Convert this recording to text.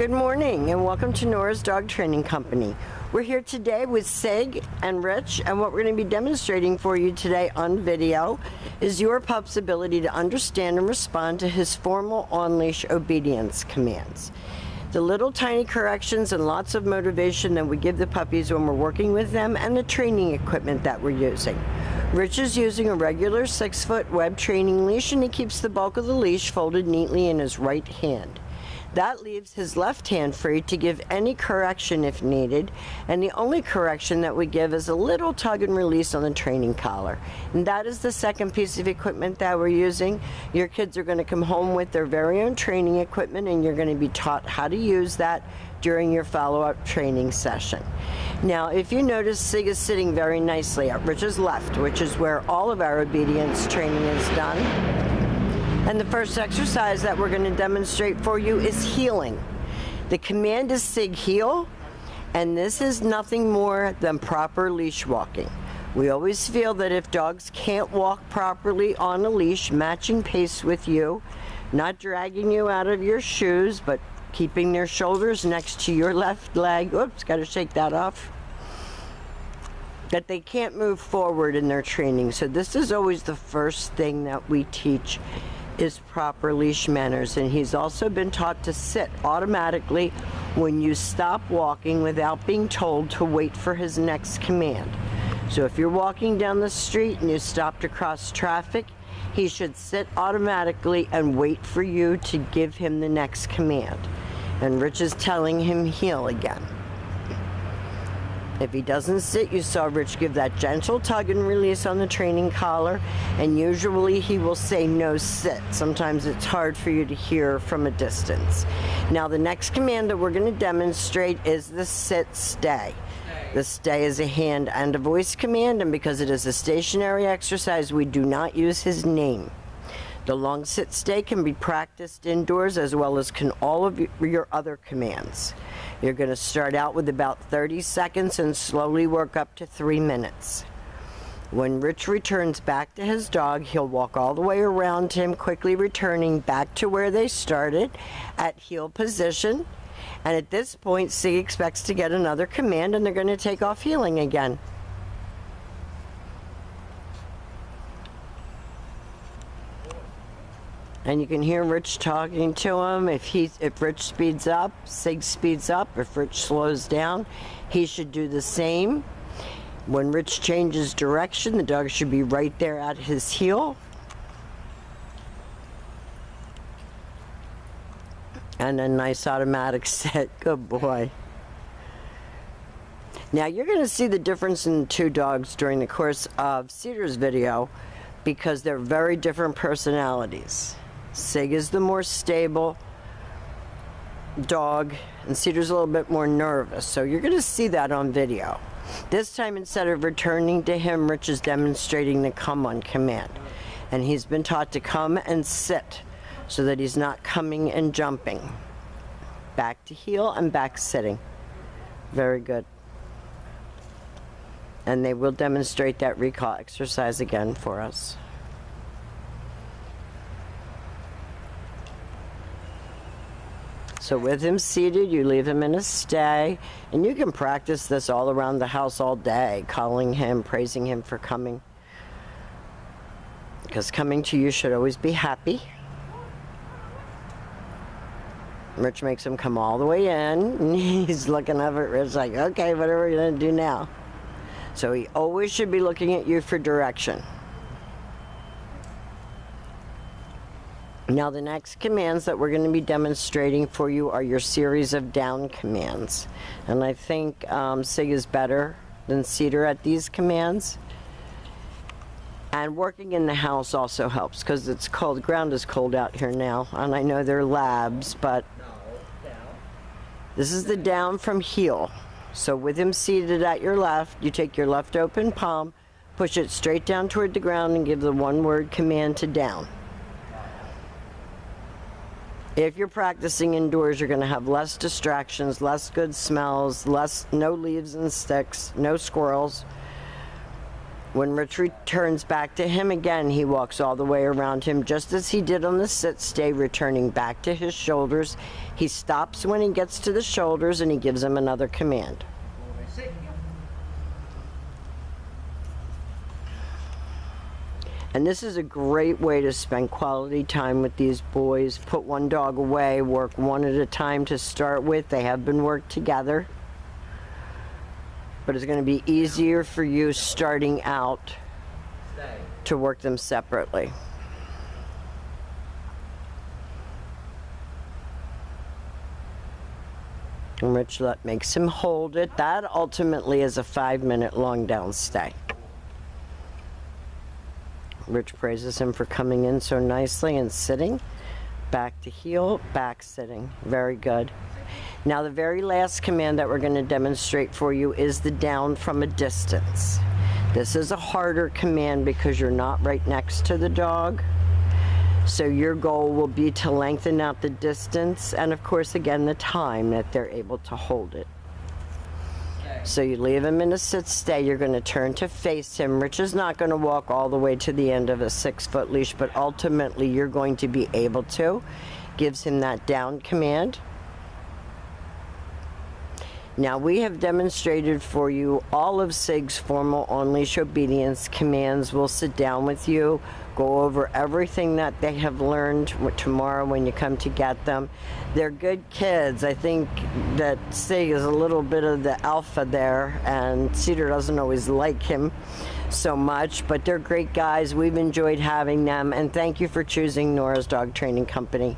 Good morning and welcome to Nora's Dog Training Company. We're here today with Sig and Rich, and what we're going to be demonstrating for you today on video is your pup's ability to understand and respond to his formal on-leash obedience commands. The little tiny corrections and lots of motivation that we give the puppies when we're working with them, and the training equipment that we're using. Rich is using a regular 6-foot web training leash, and he keeps the bulk of the leash folded neatly in his right hand. That leaves his left hand free to give any correction if needed, and the only correction that we give is a little tug and release on the training collar. And that is the second piece of equipment that we're using. Your kids are going to come home with their very own training equipment, and you're going to be taught how to use that during your follow-up training session. Now, if you notice, Sig is sitting very nicely at Rich's left, which is where all of our obedience training is done. And the first exercise that we're going to demonstrate for you is heeling. The command is Sig heel, and this is nothing more than proper leash walking. We always feel that if dogs can't walk properly on a leash, matching pace with you, not dragging you out of your shoes, but keeping their shoulders next to your left leg, oops, got to shake that off, that they can't move forward in their training. So this is always the first thing that we teach, is proper leash manners. And he's also been taught to sit automatically when you stop walking without being told to wait for his next command. So if you're walking down the street and you stop to cross traffic, he should sit automatically and wait for you to give him the next command. And Rich is telling him heel again. If he doesn't sit, you saw Rich give that gentle tug and release on the training collar, and usually he will say no sit. Sometimes it's hard for you to hear from a distance. Now the next command that we're going to demonstrate is the sit stay. The stay is a hand and a voice command, and because it is a stationary exercise, we do not use his name. The long sit stay can be practiced indoors as well as can all of your other commands. You're going to start out with about 30 seconds and slowly work up to 3 minutes. When Rich returns back to his dog, he'll walk all the way around him, quickly returning back to where they started at heel position. And at this point, Sig expects to get another command, and they're going to take off heeling again. And you can hear Rich talking to him. If Rich speeds up, Sig speeds up. If Rich slows down, he should do the same. When Rich changes direction, the dog should be right there at his heel. And a nice automatic sit. Good boy. Now you're going to see the difference in the two dogs during the course of Cedar's video, because they're very different personalities. Sig is the more stable dog, and Cedar's a little bit more nervous. So you're going to see that on video. This time, instead of returning to him, Rich is demonstrating the come on command. And he's been taught to come and sit so that he's not coming and jumping. Back to heel and back sitting. Very good. And they will demonstrate that recall exercise again for us. So with him seated, you leave him in a stay, and you can practice this all around the house all day, calling him, praising him for coming. Because coming to you should always be happy. Rich makes him come all the way in, and he's looking up at Rich like, okay, what are we going to do now? So he always should be looking at you for direction. Now the next commands that we're going to be demonstrating for you are your series of down commands. And I think Sig is better than Cedar at these commands. And working in the house also helps, because it's cold. The ground is cold out here now. And I know they're labs, but this is the down from heel. So with him seated at your left, you take your left open palm, push it straight down toward the ground, and give the one-word command to down. If you're practicing indoors, you're going to have less distractions, less good smells, no leaves and sticks, no squirrels. When Rich returns back to him again, he walks all the way around him, just as he did on the sit stay, returning back to his shoulders. He stops when he gets to the shoulders and he gives him another command. And this is a great way to spend quality time with these boys. Put one dog away, work one at a time to start with. They have been worked together. But it's going to be easier for you starting out to work them separately. And Rich makes him hold it. That ultimately is a 5-minute long down stay. Rich praises him for coming in so nicely and sitting. Back to heel, back sitting. Very good. Now the very last command that we're going to demonstrate for you is the down from a distance. This is a harder command because you're not right next to the dog. So your goal will be to lengthen out the distance and of course again the time that they're able to hold it. So you leave him in a sit stay, you're going to turn to face him. Rich is not going to walk all the way to the end of a 6-foot leash, but ultimately you're going to be able to. Gives him that down command. Now we have demonstrated for you all of SIG's formal on-leash obedience commands. We'll sit down with you, go over everything that they have learned tomorrow when you come to get them. They're good kids. I think that SIG is a little bit of the alpha there, and Cedar doesn't always like him so much, but they're great guys. We've enjoyed having them, and thank you for choosing Nora's Dog Training Company.